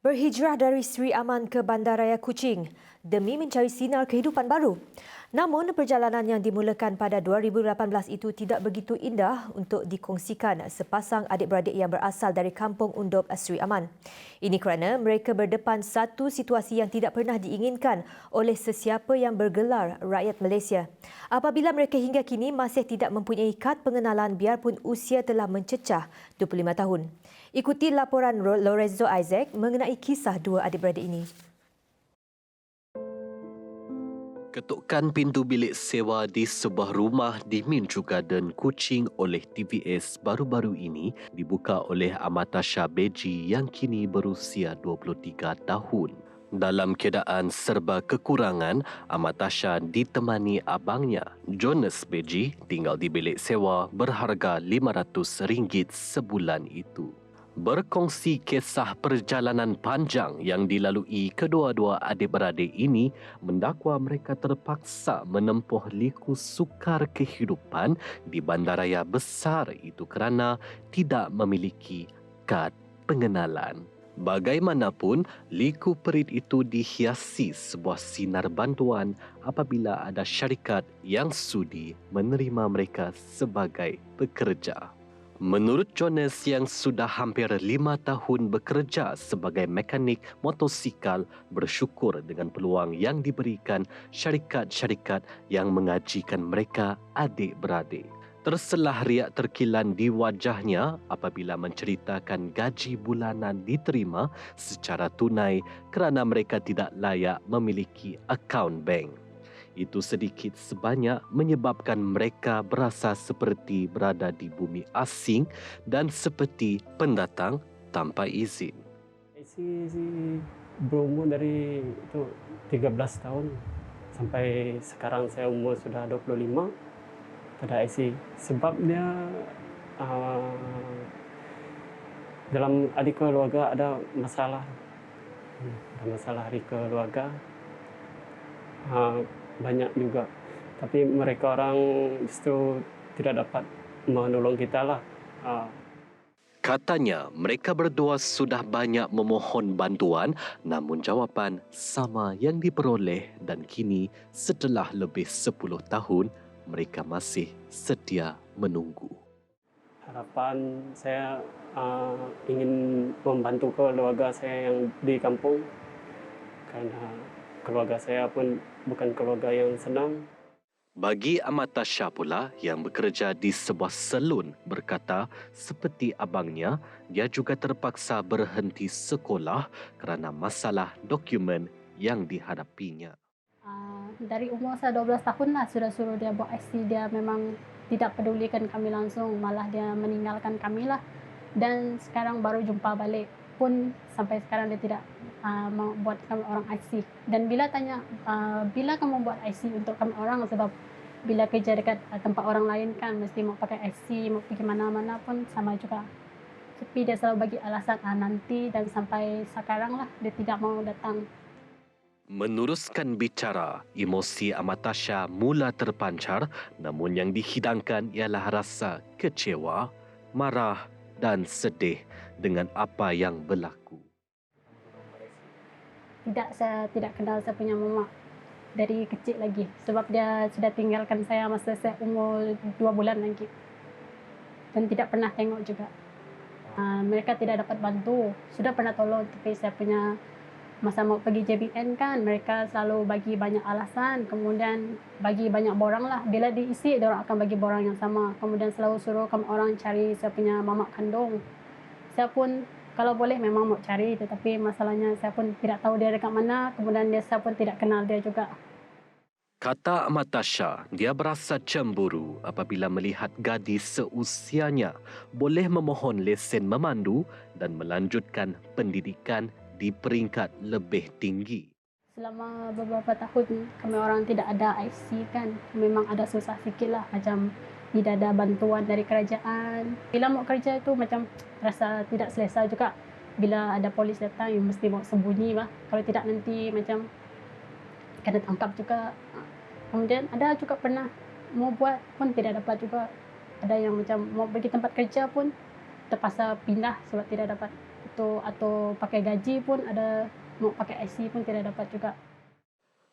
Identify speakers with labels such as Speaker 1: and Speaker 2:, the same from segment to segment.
Speaker 1: Berhijrah dari Sri Aman ke Bandaraya Kuching demi mencari sinar kehidupan baru. Namun, perjalanan yang dimulakan pada 2018 itu tidak begitu indah untuk dikongsikan sepasang adik-beradik yang berasal dari kampung Undop Sri Aman. Ini kerana mereka berdepan satu situasi yang tidak pernah diinginkan oleh sesiapa yang bergelar rakyat Malaysia. Apabila mereka hingga kini masih tidak mempunyai kad pengenalan biarpun usia telah mencecah 25 tahun. Ikuti laporan Lorenzo Isaac mengenai kisah dua adik-beradik ini.
Speaker 2: Ketukan pintu bilik sewa di sebuah rumah di Minju Garden, Kuching oleh TVS baru-baru ini dibuka oleh Amatasha Beji yang kini berusia 23 tahun. Dalam keadaan serba kekurangan, Amatasha ditemani abangnya, Jonas Beji, tinggal di bilik sewa berharga RM500 sebulan itu. Berkongsi kisah perjalanan panjang yang dilalui kedua-dua adik-beradik ini mendakwa mereka terpaksa menempuh liku sukar kehidupan di bandaraya besar itu kerana tidak memiliki kad pengenalan. Bagaimanapun, liku perit itu dihiasi sebuah sinar bantuan apabila ada syarikat yang sudi menerima mereka sebagai pekerja. Menurut Jonas yang sudah hampir 5 tahun bekerja sebagai mekanik motosikal, bersyukur dengan peluang yang diberikan syarikat-syarikat yang mengajikan mereka adik-beradik. Terselah riak terkilan di wajahnya apabila menceritakan gaji bulanan diterima secara tunai kerana mereka tidak layak memiliki akaun bank. Itu sedikit sebanyak menyebabkan mereka berasa seperti berada di bumi asing dan seperti pendatang tanpa izin.
Speaker 3: Saya berumur dari itu 13 tahun sampai sekarang saya umur sudah 25. Pada IC sebab dia dalam adik keluarga ada masalah. Ada masalah di keluarga. Banyak juga, tapi mereka orang justru tidak dapat menolong kita lah.
Speaker 2: Katanya mereka berdua sudah banyak memohon bantuan, namun jawapan sama yang diperoleh dan kini setelah lebih 10 tahun mereka masih setia menunggu.
Speaker 3: Harapan saya ingin membantu keluarga saya yang di kampung karena keluarga saya pun bukan keluarga yang senang.
Speaker 2: Bagi Amatasha pula yang bekerja di sebuah salon berkata seperti abangnya, dia juga terpaksa berhenti sekolah kerana masalah dokumen yang dihadapinya.
Speaker 4: Dari umur saya 12 tahun lah sudah suruh dia buat IC. Dia memang tidak pedulikan kami langsung, malah dia meninggalkan kami lah. Dan sekarang baru jumpa balik pun sampai sekarang dia tidak mau buat kami orang IC. Dan bila tanya bila kamu buat IC untuk kami orang, sebab bila kerja dekat tempat orang lain kan mesti mau pakai IC, mau pergi mana-mana pun sama juga. Tapi dia selalu bagi alasan nanti, dan sampai sekarang lah dia tidak mau datang.
Speaker 2: Meneruskan bicara, emosi Amatasha mula terpancar, namun yang dihidangkan ialah rasa kecewa, marah dan sedih dengan apa yang berlaku.
Speaker 4: Saya tidak kenal saya punya mama dari kecil lagi, sebab dia sudah tinggalkan saya masa saya umur 2 bulan lagi dan tidak pernah tengok juga. Mereka tidak dapat bantu, sudah pernah tolong tapi saya punya masa mau pergi JBN kan mereka selalu bagi banyak alasan, kemudian bagi banyak borang lah. Bila diisi dia akan bagi borang yang sama, kemudian selalu suruh kami orang cari saya punya mamak kandung. Saya pun kalau boleh memang mau cari, tetapi masalahnya saya pun tidak tahu dia dekat mana, kemudian saya pun tidak kenal dia juga.
Speaker 2: Kata Amatasha, dia berasa cemburu apabila melihat gadis seusianya boleh memohon lesen memandu dan melanjutkan pendidikan di peringkat lebih tinggi.
Speaker 4: Selama beberapa tahun kami orang tidak ada IC kan, memang ada susah sikit lah, macam tidak ada bantuan dari kerajaan. Bila mau kerja itu macam rasa tidak selesa juga. Bila ada polis datang, you mesti mau sembunyi lah. Kalau tidak nanti macam kena tangkap juga. Kemudian ada juga pernah mau buat pun tidak dapat juga. Ada yang macam mau pergi tempat kerja pun terpaksa pindah sebab tidak dapat atau pakai gaji pun ada, mau pakai IC pun tidak dapat juga.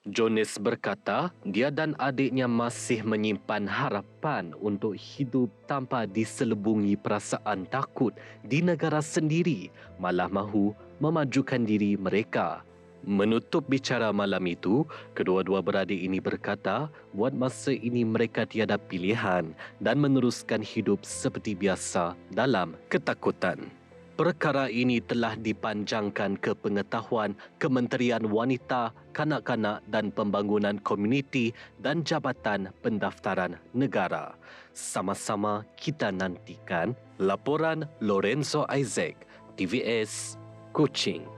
Speaker 2: Jones berkata, dia dan adiknya masih menyimpan harapan untuk hidup tanpa diselubungi perasaan takut di negara sendiri, malah mahu memajukan diri mereka. Menutup bicara malam itu, kedua-dua beradik ini berkata, buat masa ini mereka tiada pilihan dan meneruskan hidup seperti biasa dalam ketakutan. Perkara ini telah dipanjangkan ke pengetahuan Kementerian Wanita, Kanak-kanak dan Pembangunan Komuniti dan Jabatan Pendaftaran Negara. Sama-sama kita nantikan laporan Lorenzo Isaac, TVS, Kuching.